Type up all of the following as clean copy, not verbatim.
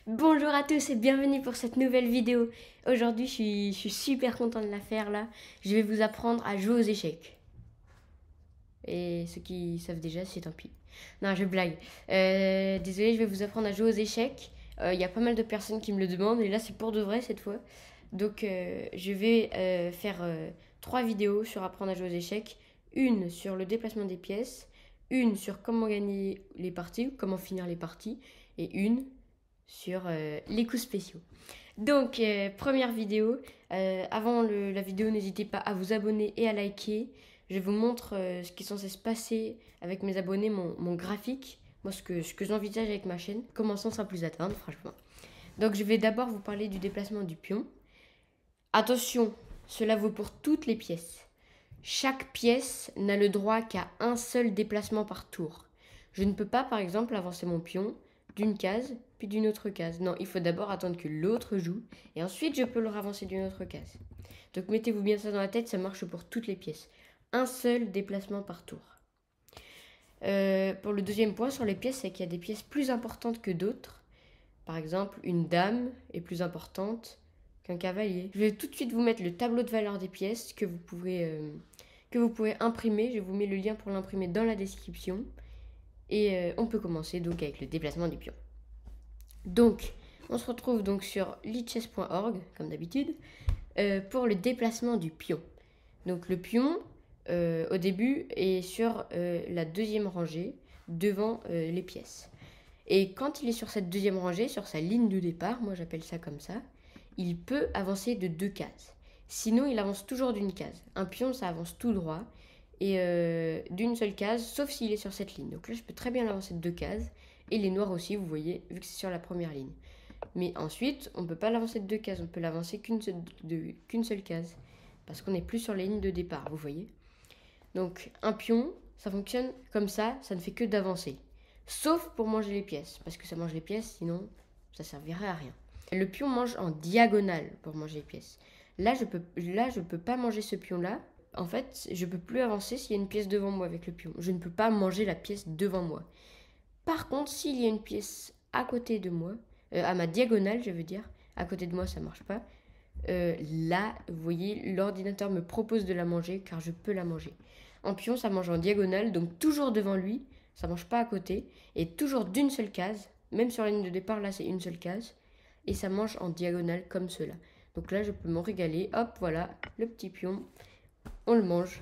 Bonjour à tous et bienvenue pour cette nouvelle vidéo. Aujourd'hui, je suis super content de la faire là. Je vais vous apprendre à jouer aux échecs. Et ceux qui savent déjà, c'est tant pis. Non, je blague. Désolé, je vais vous apprendre à jouer aux échecs. Il y a pas mal de personnes qui me le demandent et là, c'est pour de vrai cette fois. Donc, je vais faire 3 vidéos sur apprendre à jouer aux échecs. Une sur le déplacement des pièces, une sur comment gagner les parties, comment finir les parties, et une sur les coups spéciaux. Donc, première vidéo. Avant la vidéo, n'hésitez pas à vous abonner et à liker. Je vous montre ce qui est censé se passer avec mes abonnés, mon graphique, moi ce que j'envisage avec ma chaîne. Commençons sans plus attendre, franchement. Donc, je vais d'abord vous parler du déplacement du pion. Attention, cela vaut pour toutes les pièces. Chaque pièce n'a le droit qu'à un seul déplacement par tour. Je ne peux pas, par exemple, avancer mon pion d'une case, puis d'une autre case. Non, il faut d'abord attendre que l'autre joue, et ensuite je peux le ravancer d'une autre case. Donc mettez-vous bien ça dans la tête, ça marche pour toutes les pièces. Un seul déplacement par tour. Pour le deuxième point sur les pièces, c'est qu'il y a des pièces plus importantes que d'autres. Par exemple, une dame est plus importante qu'un cavalier. Je vais tout de suite vous mettre le tableau de valeur des pièces que vous pouvez imprimer. Je vous mets le lien pour l'imprimer dans la description. Et on peut commencer donc avec le déplacement du pion. Donc, on se retrouve donc sur lichess.org, comme d'habitude, pour le déplacement du pion. Donc le pion, au début, est sur la deuxième rangée, devant les pièces. Et quand il est sur cette deuxième rangée, sur sa ligne de départ, moi j'appelle ça comme ça, il peut avancer de 2 cases. Sinon, il avance toujours d'une case. Un pion, ça avance tout droit, et d'une seule case, sauf s'il est sur cette ligne. Donc là, je peux très bien l'avancer de 2 cases, et les noirs aussi, vous voyez, vu que c'est sur la première ligne. Mais ensuite, on ne peut pas l'avancer de 2 cases, on peut l'avancer qu'une seule case, parce qu'on n'est plus sur les lignes de départ, vous voyez. Donc un pion, ça fonctionne comme ça ne fait que d'avancer. Sauf pour manger les pièces, parce que ça mange les pièces, sinon ça servirait à rien. Le pion mange en diagonale pour manger les pièces. Là, je peux pas manger ce pion-là. En fait, je peux plus avancer s'il y a une pièce devant moi avec le pion. Je ne peux pas manger la pièce devant moi. Par contre, s'il y a une pièce à côté de moi, à ma diagonale, je veux dire, à côté de moi, ça marche pas. Là, vous voyez, l'ordinateur me propose de la manger car je peux la manger. En pion, ça mange en diagonale, donc toujours devant lui, ça mange pas à côté, et toujours d'une seule case. Même sur la ligne de départ, là, c'est une seule case, et ça mange en diagonale comme cela. Donc là, je peux m'en régaler. Hop, voilà, le petit pion, on le mange.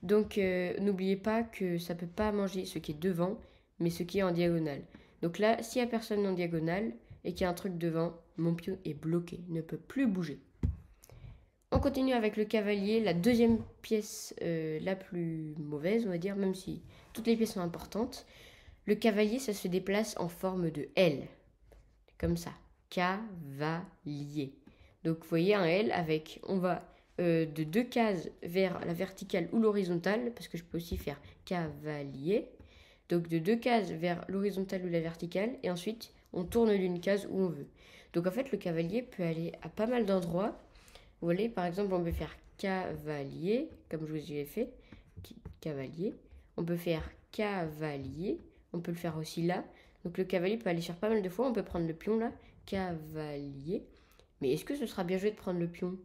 Donc, n'oubliez pas que ça peut pas manger ce qui est devant, mais ce qui est en diagonale. Donc là, s'il n'y a personne en diagonale et qu'il y a un truc devant, mon pion est bloqué, ne peut plus bouger. On continue avec le cavalier, la deuxième pièce la plus mauvaise, on va dire, même si toutes les pièces sont importantes. Le cavalier, ça se déplace en forme de L, comme ça, cavalier. Donc vous voyez un L avec, on va de 2 cases vers la verticale ou l'horizontale, parce que je peux aussi faire cavalier. Donc de 2 cases vers l'horizontale ou la verticale, et ensuite on tourne d'une case où on veut. Donc en fait, le cavalier peut aller à pas mal d'endroits. Vous voyez, par exemple, on peut faire cavalier, comme je vous ai fait, cavalier. On peut faire cavalier, on peut le faire aussi là. Donc le cavalier peut aller sur pas mal de fois, on peut prendre le pion là, cavalier. Mais est-ce que ce sera bien joué de prendre le pion?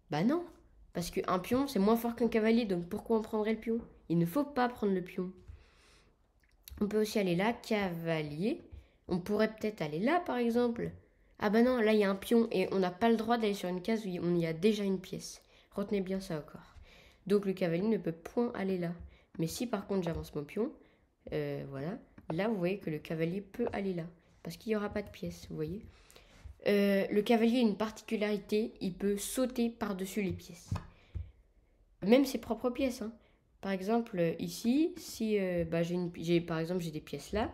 Bah non, parce qu'un pion c'est moins fort qu'un cavalier, donc pourquoi on prendrait le pion? Il ne faut pas prendre le pion. On peut aussi aller là, cavalier. On pourrait peut-être aller là par exemple. Ah bah non, là il y a un pion et on n'a pas le droit d'aller sur une case où on y a déjà une pièce. Retenez bien ça encore. Donc le cavalier ne peut point aller là. Mais si par contre j'avance mon pion, voilà, là vous voyez que le cavalier peut aller là. Parce qu'il n'y aura pas de pièce, vous voyez. Le cavalier a une particularité, il peut sauter par-dessus les pièces. Même ses propres pièces, hein. Par exemple, ici, si par exemple j'ai des pièces là,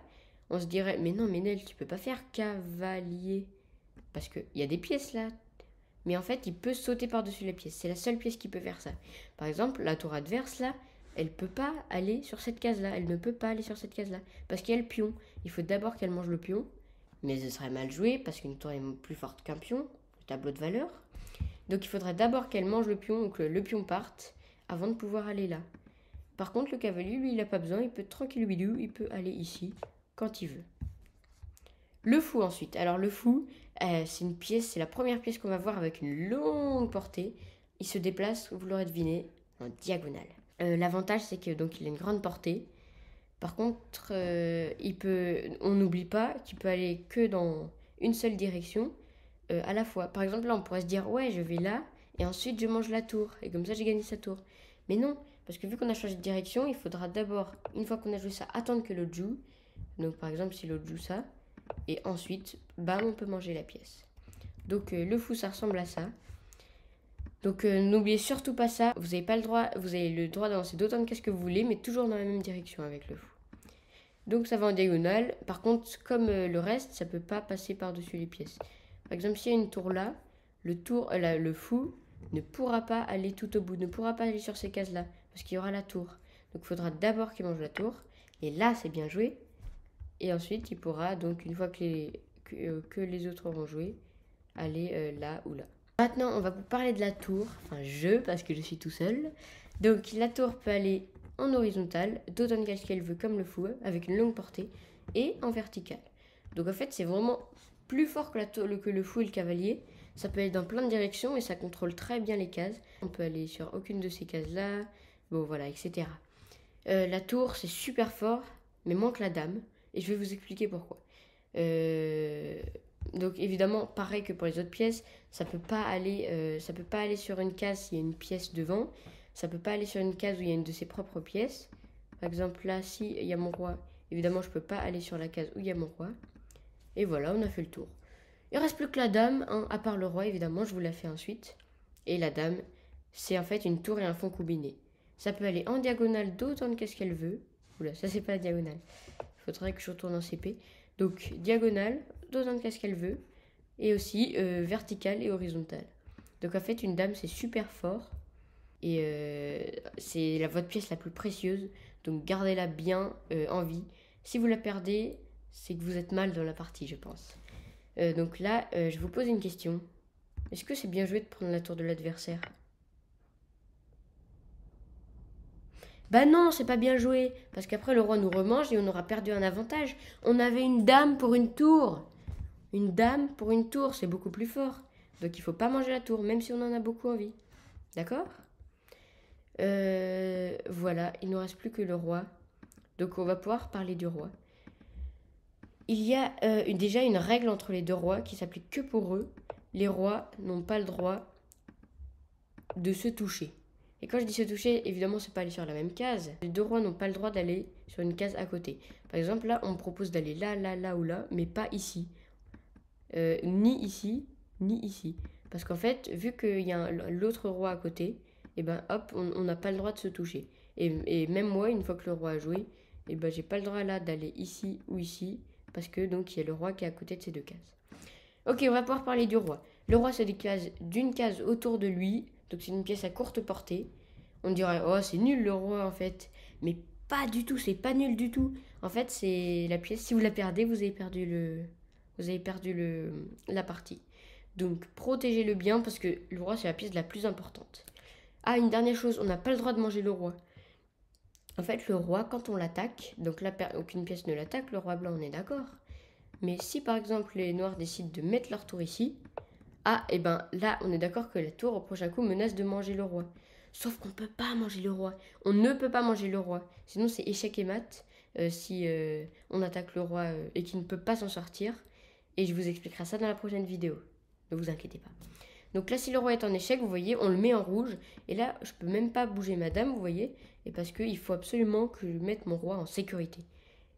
on se dirait, mais non, mais Nel, tu peux pas faire cavalier. Parce qu'il y a des pièces là. Mais en fait, il peut sauter par-dessus les pièces. C'est la seule pièce qui peut faire ça. Par exemple, la tour adverse là, elle peut pas aller sur cette case là. Elle ne peut pas aller sur cette case là. Parce qu'il y a le pion. Il faut d'abord qu'elle mange le pion. Mais ce serait mal joué parce qu'une tour est plus forte qu'un pion. Le tableau de valeur. Donc il faudrait d'abord qu'elle mange le pion ou que le pion parte avant de pouvoir aller là. Par contre, le cavalier, lui, il n'a pas besoin. Il peut tranquille bidou, il peut aller ici quand il veut. Le fou ensuite. Alors le fou, c'est une pièce, c'est la première pièce qu'on va voir avec une longue portée. Il se déplace, vous l'aurez deviné, en diagonale. L'avantage, c'est que donc il a une grande portée. Par contre, on n'oublie pas qu'il peut aller que dans une seule direction à la fois. Par exemple, là, on pourrait se dire, ouais, je vais là, et ensuite je mange la tour, et comme ça j'ai gagné sa tour. Mais non, parce que vu qu'on a changé de direction, il faudra d'abord, une fois qu'on a joué ça, attendre que l'autre joue. Donc par exemple, si l'autre joue ça, et ensuite, bam, on peut manger la pièce. Donc le fou, ça ressemble à ça. Donc n'oubliez surtout pas ça. Vous avez le droit d'avancer d'autant de cases que vous voulez, mais toujours dans la même direction avec le fou. Donc ça va en diagonale. Par contre, comme le reste, ça peut pas passer par-dessus les pièces. Par exemple, s'il y a une tour là, le fou ne pourra pas aller tout au bout, ne pourra pas aller sur ces cases-là, parce qu'il y aura la tour. Donc il faudra d'abord qu'il mange la tour, et là c'est bien joué. Et ensuite, il pourra, donc une fois que les autres auront joué, aller là ou là. Maintenant, on va vous parler de la tour, parce que je suis tout seul. Donc la tour peut aller en horizontale, d'autant de cases qu'elle veut comme le fou, avec une longue portée, et en verticale. Donc en fait, c'est vraiment plus fort que le fou et le cavalier. Ça peut aller dans plein de directions et ça contrôle très bien les cases. On peut aller sur aucune de ces cases-là, bon voilà, etc. La tour, c'est super fort, mais moins que la dame. Et je vais vous expliquer pourquoi. Donc évidemment, pareil que pour les autres pièces, ça peut pas aller sur une case s'il y a une pièce devant. Ça peut pas aller sur une case où il y a une de ses propres pièces. Par exemple, là, si il y a mon roi, évidemment, je peux pas aller sur la case où il y a mon roi. Et voilà, on a fait le tour. Il reste plus que la dame, hein, à part le roi, évidemment, je vous la fais ensuite. Et la dame, c'est en fait une tour et un fond combiné. Ça peut aller en diagonale d'autant de cases qu'elle veut. Oula, ça c'est pas la diagonale. Il faudrait que je retourne en CP. Donc, diagonale, d'autant de cases qu'elle veut. Et aussi verticale et horizontale. Donc en fait, une dame, c'est super fort. Et c'est votre pièce la plus précieuse. Donc gardez-la bien en vie. Si vous la perdez, c'est que vous êtes mal dans la partie, je pense. Donc là, je vous pose une question. Est-ce que c'est bien joué de prendre la tour de l'adversaire? Bah non, c'est pas bien joué. Parce qu'après, le roi nous remange et on aura perdu un avantage. On avait une dame pour une tour. Une dame pour une tour, c'est beaucoup plus fort. Donc il faut pas manger la tour, même si on en a beaucoup envie. D'accord? Voilà, il ne nous reste plus que le roi. Donc on va pouvoir parler du roi. Il y a déjà une règle entre les deux rois qui s'applique que pour eux. Les rois n'ont pas le droit de se toucher. Et quand je dis se toucher, évidemment, c'est pas aller sur la même case. Les deux rois n'ont pas le droit d'aller sur une case à côté. Par exemple, là, on me propose d'aller là, là, là ou là, mais pas ici. Ni ici, ni ici. Parce qu'en fait, vu qu'il y a l'autre roi à côté, et ben hop, on n'a pas le droit de se toucher. Et même moi, une fois que le roi a joué, et ben j'ai pas le droit là d'aller ici ou ici, parce que donc il y a le roi qui est à côté de ces deux cases. Ok, on va pouvoir parler du roi. Le roi se décase d'une case autour de lui, donc c'est une pièce à courte portée. On dirait, oh c'est nul le roi en fait. Mais pas du tout, c'est pas nul du tout. En fait, c'est la pièce, si vous la perdez, vous avez perdu la partie. Donc protégez-le bien parce que le roi c'est la pièce la plus importante. Ah, une dernière chose, on n'a pas le droit de manger le roi. En fait, le roi, quand on l'attaque, donc là, aucune pièce ne l'attaque, le roi blanc, on est d'accord. Mais si par exemple les noirs décident de mettre leur tour ici, ah, et ben là, on est d'accord que la tour au prochain coup menace de manger le roi. Sauf qu'on ne peut pas manger le roi. On ne peut pas manger le roi. Sinon, c'est échec et mat si on attaque le roi et qu'il ne peut pas s'en sortir. Et je vous expliquerai ça dans la prochaine vidéo. Ne vous inquiétez pas. Donc là, si le roi est en échec, vous voyez, on le met en rouge. Et là, je peux même pas bouger madame, vous voyez. Et parce qu'il faut absolument que je mette mon roi en sécurité.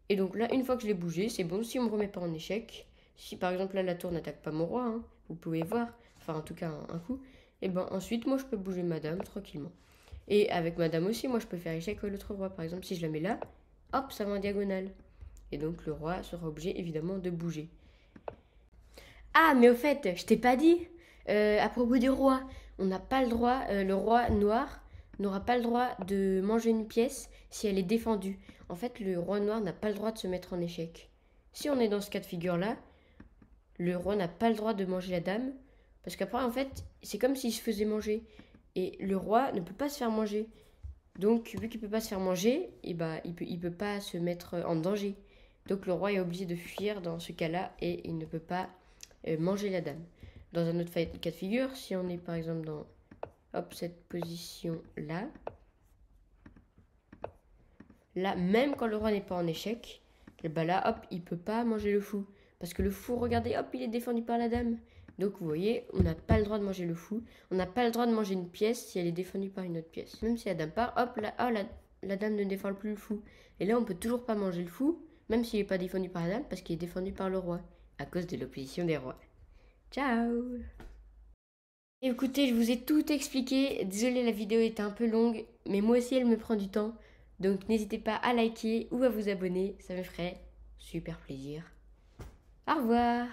Et donc là, une fois que je l'ai bougé, c'est bon. Si on me remet pas en échec, si par exemple là, la tour n'attaque pas mon roi, hein, vous pouvez voir, enfin en tout cas un coup, et ben ensuite, moi, je peux bouger madame tranquillement. Et avec madame aussi, moi, je peux faire échec à l'autre roi. Par exemple, si je la mets là, hop, ça va en diagonale. Et donc le roi sera obligé évidemment de bouger. Ah, mais au fait, je t'ai pas dit, à propos du roi, on n'a pas le droit, le roi noir n'aura pas le droit de manger une pièce si elle est défendue. En fait, le roi noir n'a pas le droit de se mettre en échec. Si on est dans ce cas de figure-là, le roi n'a pas le droit de manger la dame, parce qu'après, en fait, c'est comme s'il se faisait manger. Et le roi ne peut pas se faire manger. Donc, vu qu'il ne peut pas se faire manger, et bah, il peut pas se mettre en danger. Donc le roi est obligé de fuir dans ce cas-là et il ne peut pas manger la dame. Dans un autre cas de figure, si on est par exemple dans cette position-là, là, même quand le roi n'est pas en échec, bah là, hop, il peut pas manger le fou. Parce que le fou, regardez, hop, il est défendu par la dame. Donc vous voyez, on n'a pas le droit de manger le fou. On n'a pas le droit de manger une pièce si elle est défendue par une autre pièce. Même si la dame part, hop, là, oh, la dame ne défend plus le fou. Et là, on peut toujours pas manger le fou, même s'il n'est pas défendu par la dame, parce qu'il est défendu par le roi, à cause de l'opposition des rois. Ciao! Écoutez, je vous ai tout expliqué. Désolée, la vidéo était un peu longue, mais moi aussi, elle me prend du temps. Donc n'hésitez pas à liker ou à vous abonner, ça me ferait super plaisir. Au revoir!